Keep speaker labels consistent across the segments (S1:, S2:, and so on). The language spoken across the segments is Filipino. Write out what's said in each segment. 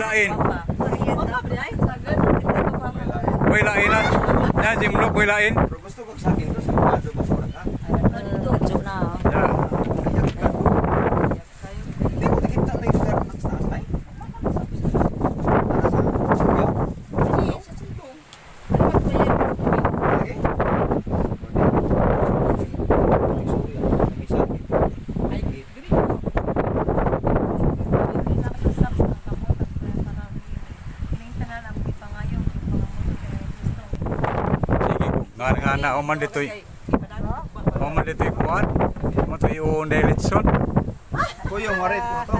S1: lain.
S2: Merienda.
S1: Koy lain na. Yan, Jimlo, koy lain.
S3: Pero gusto ko sa akin to sa mga doon sa orang ha.
S2: Tujo na.
S1: Ya.
S3: Hindi mo nakita na yung lugar ng taas na eh. Para sa Sugyo.
S2: Sa Sintong.
S3: Lagi.
S2: Ay, gini.
S1: Nga na, oman dito'y. Oman dito'y kuwan. Oman dito'y uon Davidson.
S3: Kuya, marit mo to.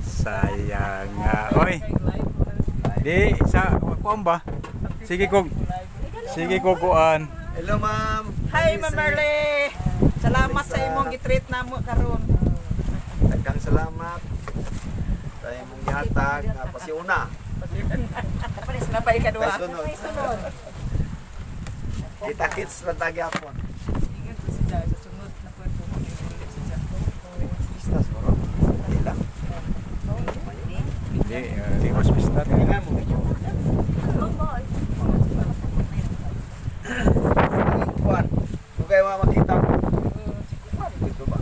S1: Sayang nga. Oy. Di, sa, kuwan ba? Sige ko kuan.
S3: Hello ma'am.
S4: Hi, Ma'am Marley. Salamat sa imong gitreat namo karon.
S3: Daghang salamat. Sa imong gihatag nga pasiuna.
S4: Nabay ka duha.
S3: Kay sunod. Kita-kits lang tagyapon.
S4: Ingat ko siya sa sunod na kwento mo ni siya.
S3: Pistas mo ro. Hindi lang.
S1: Di hospital.
S3: Tingnan mo. Kuan. Kung kayo makita ko. Dito ba?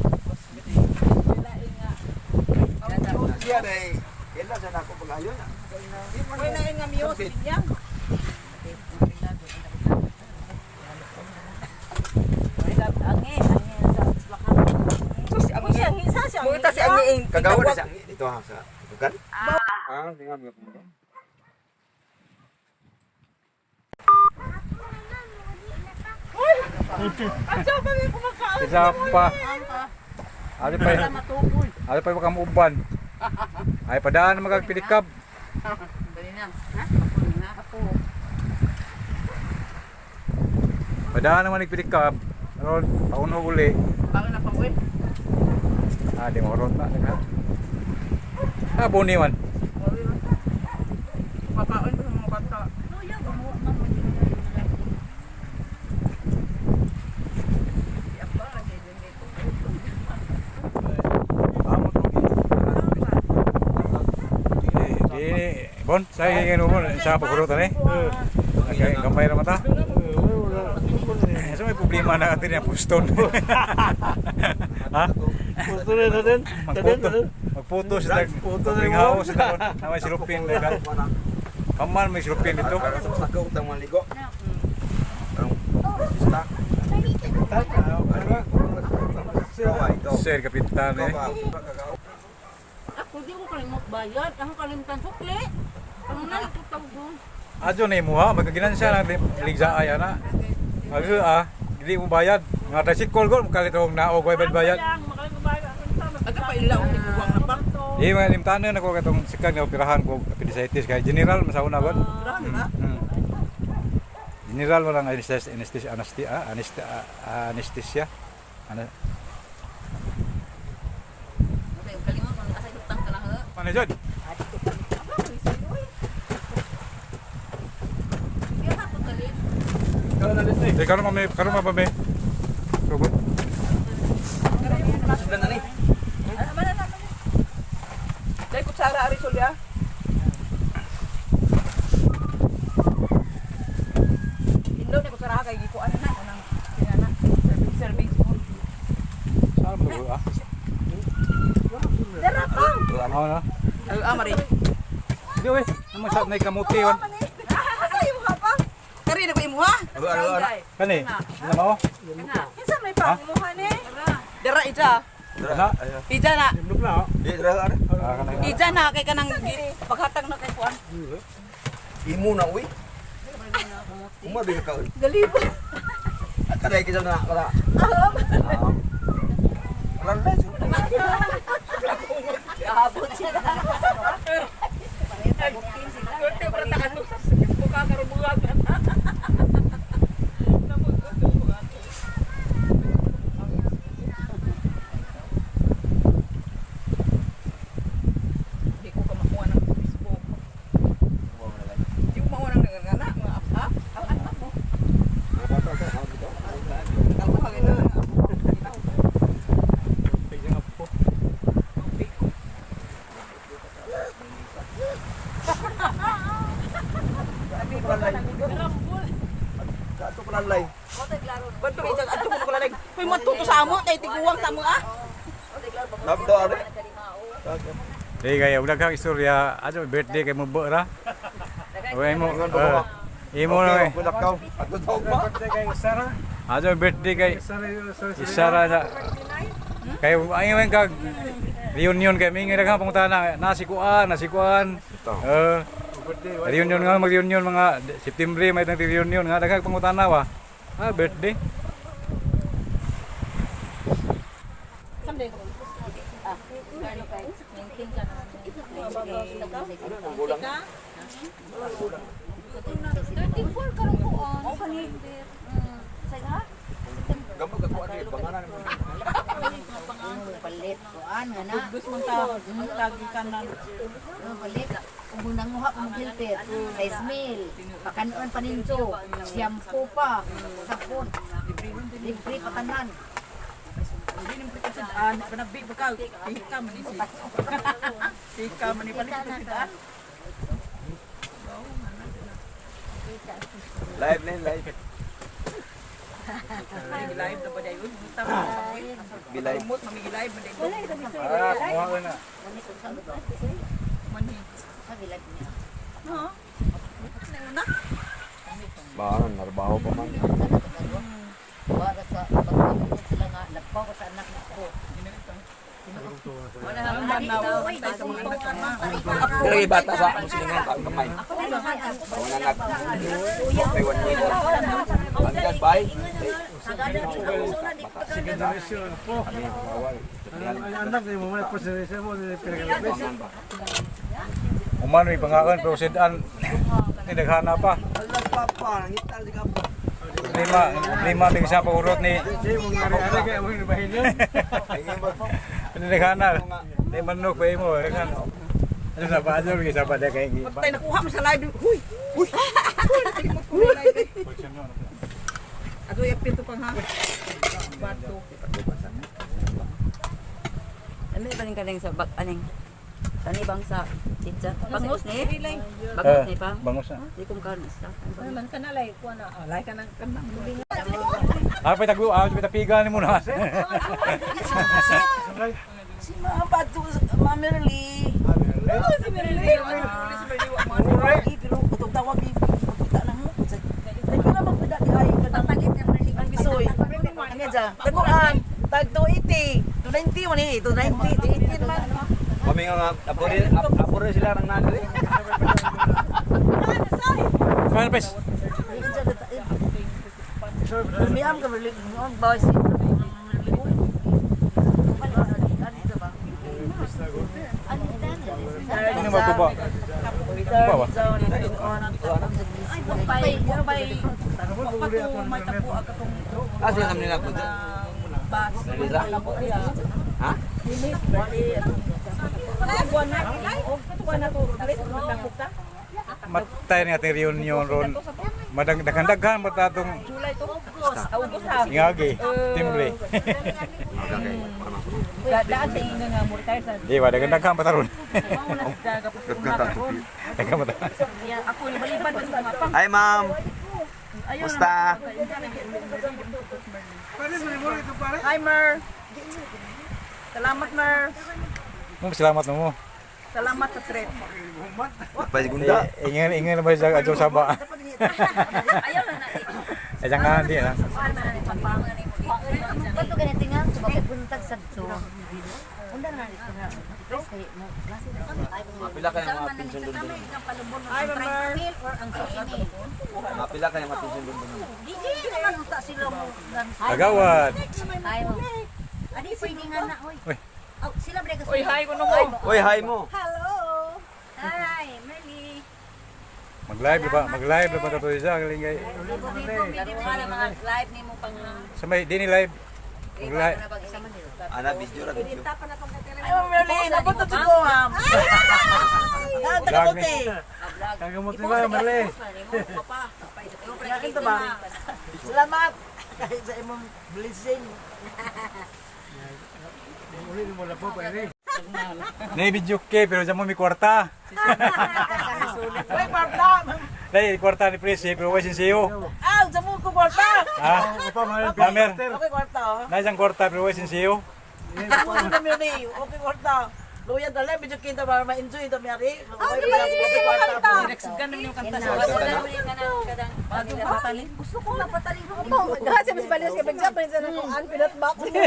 S3: Siya day. Kailan siya na ako pag-ayon na.
S4: May nain nga music niya. Buta si Angiing.
S3: Kagawa na siya dito ha sa tugan. Tingnan mo ko.
S1: Isa pa. Ali pa makam uban. Ay padaan magagpilikab. Padaan naman nagpilikab. Aron pauno uli.
S4: Bakit na pangwin?
S1: Di morot na nagha. Buni man.
S4: Makaon ko sa mga bata.
S1: Bon, saya ingin umur sa pagkurutan eh. Okay, gamay na mata. So may problema na atin yung puston. Ha?
S5: Puto na natin.
S1: Magputo sa pagringhaw sa taon. Na may silupin. Kaman may silupin dito.
S3: Sa ko utang maligo. Basta.
S1: Sir Kapitan eh.
S2: Ako di ko kalimot bayad. Ako kalimutan sukli. Ano na ito doon?
S1: Adyo na imo ha, magkaginan siya ng ligsa ay ana. Hindi mo bayad. Nga tricycle ko, makalit akong naog bayad.
S4: Aga pa ilaw ni buwang na pa.
S1: Mga limtanan ako katong sikag nga operahan ko appendicitis kay general masauna god. General walang anesthesia.
S2: Kalimot mo kasi utang ka lang.
S1: Ano jud? Karon pa may. Robot.
S3: Sudah na ni.
S4: Dai kutsara ari sulya. Indo ni kutsara kay gikuan na kanang kinana serving mo.
S1: Saan mo go ah?
S4: Dara pa.
S1: Ano na?
S4: Ay amari.
S1: Sige we, naman sa nay kamuti wan.
S4: Asa imo ha pa? Kari na ko imo ha?
S1: Kani, ina mo?
S4: Kinsa may pangimuha ni? Dara ija.
S1: Kana?
S4: Ija na.
S5: Imlok na.
S3: Di dra ara.
S1: Kana.
S4: Ija na kay kanang paghatag na kay kuan.
S3: Imo na uy. Uma bi ka.
S4: Galibo.
S3: Kada kita na kala. Alam na.
S2: Abot siya.
S4: Kurte bertahan sa buka karo buang.
S3: palalay. Kato palalay.
S4: Bato ito ato mo ko lalag. Hoy matuto sa amo tay tiguwang sa mo ah.
S3: Labdo ari.
S1: Di kaya udah kang istorya aja birthday kay mo ra. Oy mo imo na eh.
S3: Kulakaw. Ato tawag ba?
S1: Aja birthday kay Isara na. Kay ayo kag reunion kay mingi ra ka pangutan na nasikuan. Reunion nga mag-reunion mga September may tang reunion nga daghang pangutana wa. Birthday.
S3: Gamot ka kuan kay banganan.
S2: Palit kuan nga na.
S4: Gusto mong tagi ka na.
S2: Palit. Unang nguha mo filter. 6 mil. Pakanon paninso. Shampoo pa. Sapon. Libre patanan.
S4: Hindi nang pagkasadaan, panabig pa ka. Tika man ni siya. Tika man ni palit sa sidaan.
S3: Live na live.
S4: Live na ba dayo? Tama sa mo.
S3: Bilay.
S4: Mut mamigilive man dayo.
S1: Kuha na.
S4: Mani. No. Na.
S3: Bahan narbaho pa man.
S2: Wala sa pagkakas sila nga lapaw ko sa anak ko.
S4: Wala nang manaw. Tay sa mga anak na.
S3: Kaya bata sa mo sila nga kamay. Wala nag. Kay one year. Pagkas bay.
S1: Sige na siya po. Anak ni mo may proseso mo ni pinagalapas. Umano ipangakon pero sedan ni daghana pa.
S3: Allah papa ngital di kapo.
S1: Lima ting sa pagurot ni.
S3: Ano kaya mo bahin yun?
S1: Ini daghana. Ni manok pa imo kan. Ano sa bazo gi sa pada kay gi.
S4: Tay nakuha mo sa live. Huy. Huy. Ato yapin to pang ha. Bato.
S5: Ano ba kaning sa aning tani bang sa pizza? Bangus ni? Bangus ni pa?
S1: Bangus na.
S5: Di kong karon isa.
S4: Man ka na lay ko na. Lay ka nang kanang.
S1: Apa tagu kita piga ni muna.
S4: Si Mama Bato, Mama Merly. Si Merly. Pero utong tawag ni kita na mo. Ay ko na magpida di ay kanang palit ng Merly. Ang bisoy. Ano dyan? Taguan. Tag 280. 290 man eh. 290. 280 man.
S3: Kami nga apore sila nang nagli.
S1: Kan pes.
S4: Miam ka Merly. Ang boys.
S1: Ini mau coba. Coba ba?
S4: Ay, bay. Pato may tapo akatong.
S3: Asa kami nila po.
S4: Bas.
S3: Ha?
S1: Matay ni ating reunion ron. Madagdagan matatong
S4: August ha.
S1: ingagi timbre.
S4: Daan sa inyo nga mo retire sa
S1: Di ba dagdagan pataron.
S4: daga
S1: Dagan mata.
S4: ako ni baliban pa sa mapa.
S3: Hi ma'am. Musta?
S4: Hi Mer. Salamat Mer.
S1: Mo salamat mo.
S4: Salamat sa trip.
S3: Pa gunda.
S1: Ingin na ba sa adto saba.
S5: Ayaw na na.
S1: Eh jangan di na.
S2: Kato ganito nga, bakit buntag sa tso? Undang na dito nga. Press kay mo.
S3: Mapila ka ng mga pension doon.
S4: Hi Mer.
S2: Or ang suini.
S3: Mapila ka ng mga pension doon.
S2: Hindi naman unta sila mo.
S1: Agawad.
S2: Ay mo. Adi pwede nga na, oy.
S1: Uy.
S2: Oh, sila ba ka?
S4: Oy, hi ko no mo.
S3: Oy, hi mo.
S2: Hi, Merly.
S1: Mag-live ba? Mag-live ba tato isa kalingay.
S5: Laro nga na mga live ni mo pang
S1: Sa may di ni live. Mag-live.
S3: Ana video ra video.
S4: Ay Merly, nabuto to ko ma'am.
S1: Vlog ni. Kagamot ni ba, Marley?
S4: Ito ba? Salamat kahit sa imong blessing.
S1: Ni video ke pero jamo mi kwarta.
S4: Oy, Marta.
S1: Dai kwarta ni Presi, pero way sinsiyo.
S4: Ah, sa mo ko kwarta.
S1: Ha? Namer.
S4: Okay, kwarta.
S1: Na isang kwarta pero way sinsiyo.
S4: Ano namin ni? Okay, kwarta. Luya dala, medyo kita para ma-enjoy ito, Mary.
S2: Gusto ko lang patalin mo po. Kasi mas balis ka bigla pa rin kung unpinat back mo.
S1: Okay,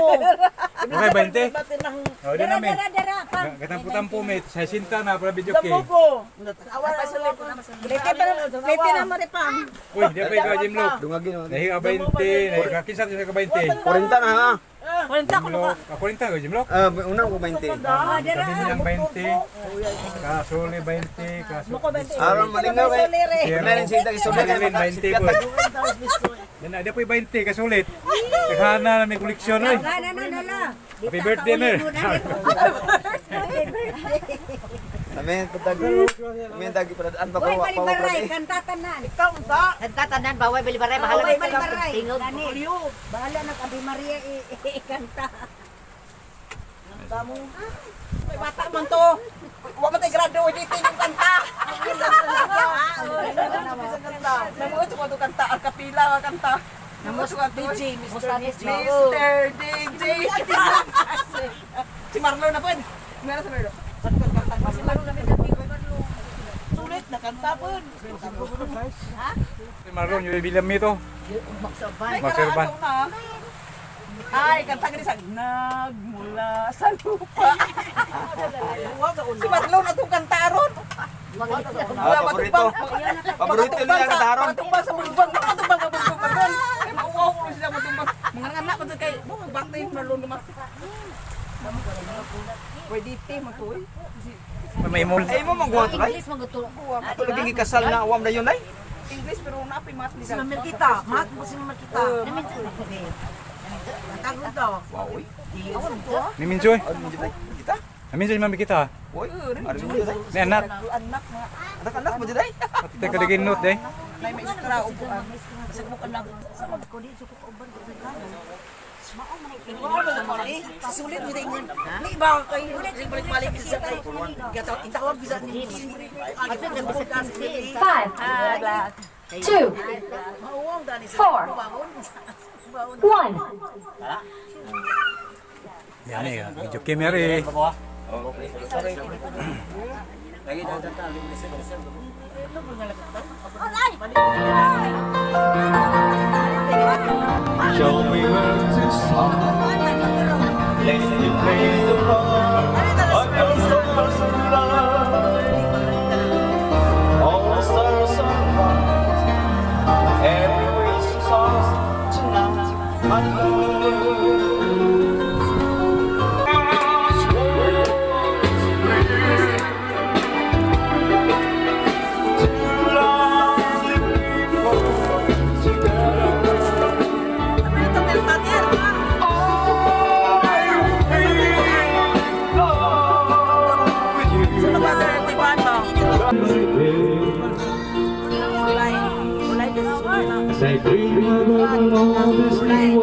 S1: 20.
S4: ng
S1: Oh, di namin.
S2: Dara.
S1: Katang-putang po may 60 na para video
S4: damo
S1: kay.
S4: ko. Awa pa sa lip.
S2: Pwede na maripang.
S1: Uy, di pa ikaw Jim Lock.
S3: Dungagin.
S1: Nahi ka 20, nahi ka kinsa sa ka 20.
S3: 40 na ha.
S2: Kwenta ko
S1: Jim Lock, ako rin tayo Jim Lock.
S3: Unang ko 20.
S1: Kami nilang 20. Kasuli 20, kasuli.
S3: Aron malingaw kay. Meron siya tagi sulit kay
S1: Rin 20 po. Yan ada po 20 kasulit. Kahana na may koleksyon oy.
S2: Na.
S1: Happy birthday mer.
S3: Amen patagi. Amen tagi padaan pa ko.
S2: Uy, balibaray, kantatanan.
S4: Ikaw ta.
S2: Kantatanan, baway balibaray, bahala
S4: Baway
S2: na balibaray.
S4: tingog.
S2: Gani. Bahala na Ave Maria ikanta.
S4: Damo. May bata man to. Wa man tay graduate dito yung kanta. Namuot ko to kanta, ang kapila ka kanta. Namuot ko DJ, Mr. DJ. Si Marlo na po. Meron sa Marlo. Si Marlo na sulit na kanta po.
S1: Si Marlon yung bilang mi to. Magserban.
S4: Ay, kanta ka sa nagmula sa lupa. Si Marlo na itong kantaron.
S3: Paborito. Paborito niya ang taron.
S4: Matumbang sa bulbang. Matumbang sa bulbang. Kaya mauwaw ko sila matumbang. Mga anak ko kay, bakit yung Marlo naman? Pwede ite mo to eh.
S1: May mul.
S3: Ay mo mangguha to ay.
S2: English magutulong.
S3: Ato lagi gikasal na awam na yun ay.
S4: English pero napi mat ni
S2: Si Mamil kita, mat mo si Mamil kita. Namin sa Tago to.
S3: Wow oy.
S4: Awan to.
S1: Ni Minjoy.
S3: Ano mo kita?
S1: Amin sa mami kita.
S3: Oy. Ano mo dito?
S1: Ni anak.
S4: Anak mga
S3: Anak mo dito ay.
S1: Pati ka digin note eh.
S4: may extra upuan. Kasi mo kanang sa
S2: Ko di suko uban ko sa
S4: sulit mo din yan. Ni ba kay balik-balik sa kay gataw itawag bisa ni. Ato na podcast ni.
S6: 5, 2,
S4: Mauwang dani sa
S6: 4,
S4: bangon.
S6: 1.
S1: Yan eh. Medyo kimeri.
S7: Show me where to start. Let me play the part. I feel so much in love. All the stars are bright. Every wish is ours tonight. My love. As I dream about all this new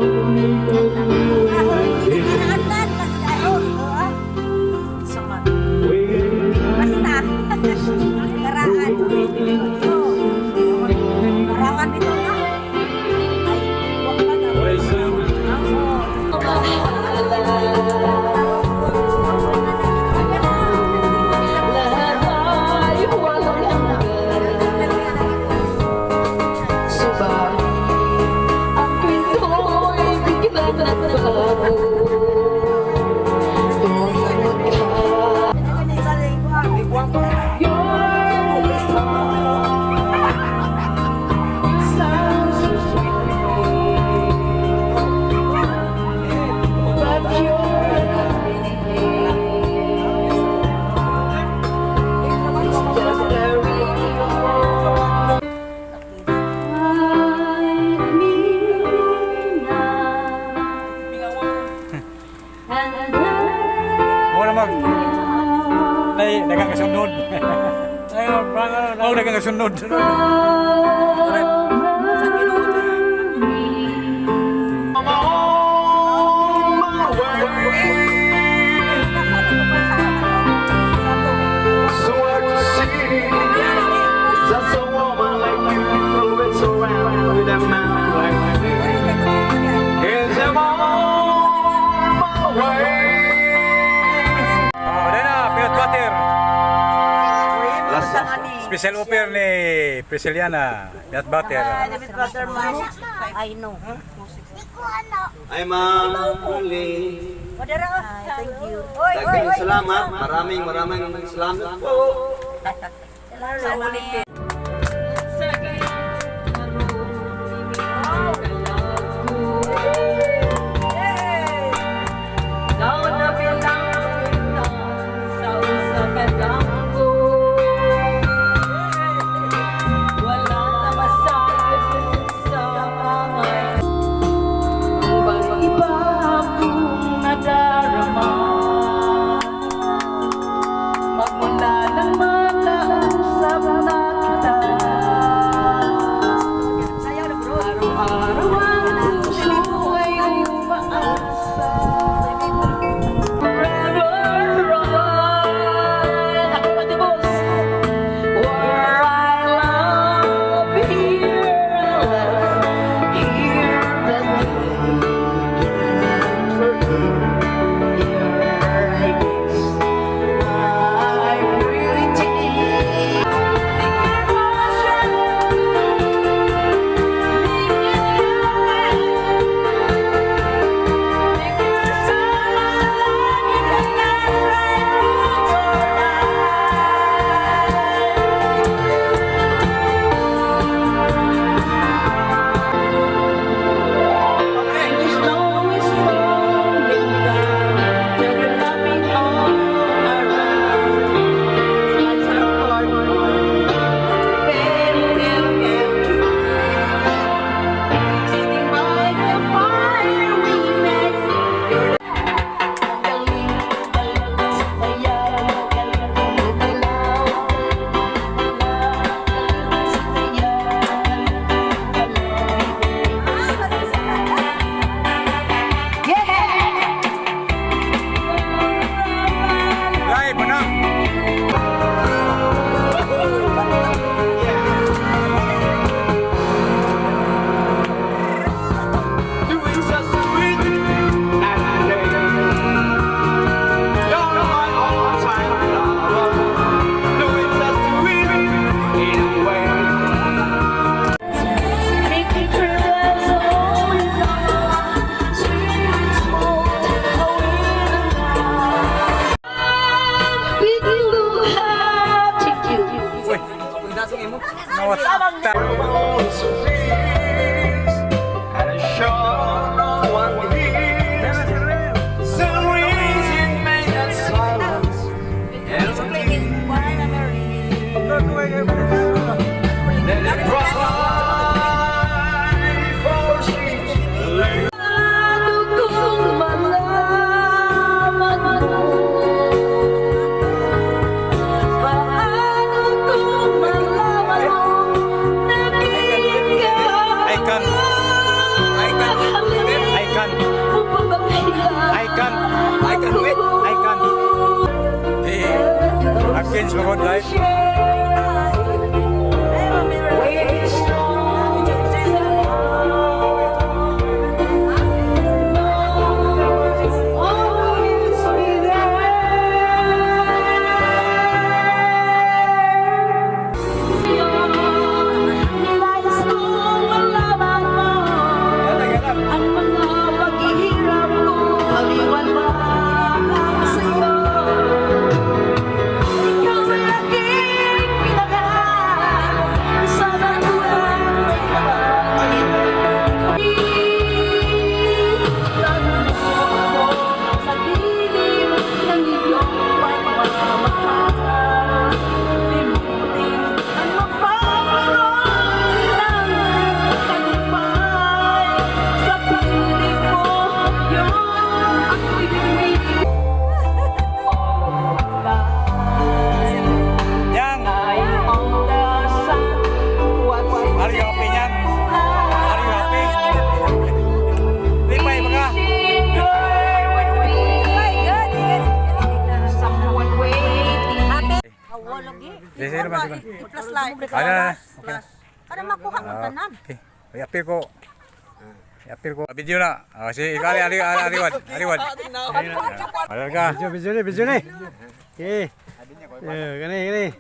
S1: Muna mag. Dagang kasunod. Oh, dagang kasunod.
S7: So hard to see. That's a woman like
S1: special offer ni Prisciliana. Nut butter.
S4: David Butter mo.
S2: I know.
S7: Ay, Mali.
S4: Thank you.
S7: Daghang salamat. Maraming salamat po.
S5: Sa ulit.
S1: Live mo na.
S7: Doing so sweet and day. You're my all-time lover. Doing so sweet in a way.
S1: Nawat.
S7: And sure no one hears the reason made us silence. And let it cry for she's
S1: I can. Against my God life.
S4: Plus light.
S1: Ada. Okay.
S2: Para makuha mo tanan.
S1: Okay. I-appeal ko. I-appeal ko. Video na. Si Ariwan. Ada ka.
S8: Video ni. Okay. Gini.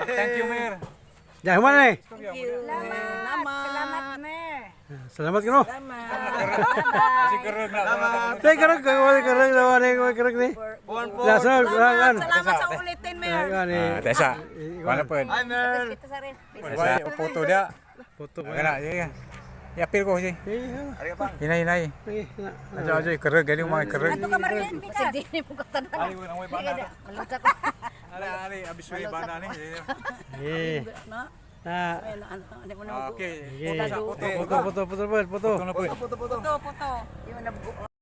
S1: Thank you, Mayor.
S8: Jangan mana nih?
S2: Salamat, Mer.
S8: Selamat kano.
S1: Masih keren na.
S8: Tay kerek lawan nih kerek nih. Langsung kan.
S2: Salamat sa ulitin, Mer.
S1: Tessa. Mana pun.
S4: Hi, Mer.
S2: Kita sa rin.
S1: Baik, foto dia.
S8: Foto
S1: Kena, ya. Ya pil ko sih. Hinay. Aja kerek gani umay kerek.
S2: Ito ka, Marian. Kasi di ni mo katanan.
S1: Ali ko nang way bana.
S2: Malutak.
S1: Ali abis way bana ni.
S8: Nah,
S1: Okay.
S8: foto.
S1: Foto na po.
S2: Puto. Di mo na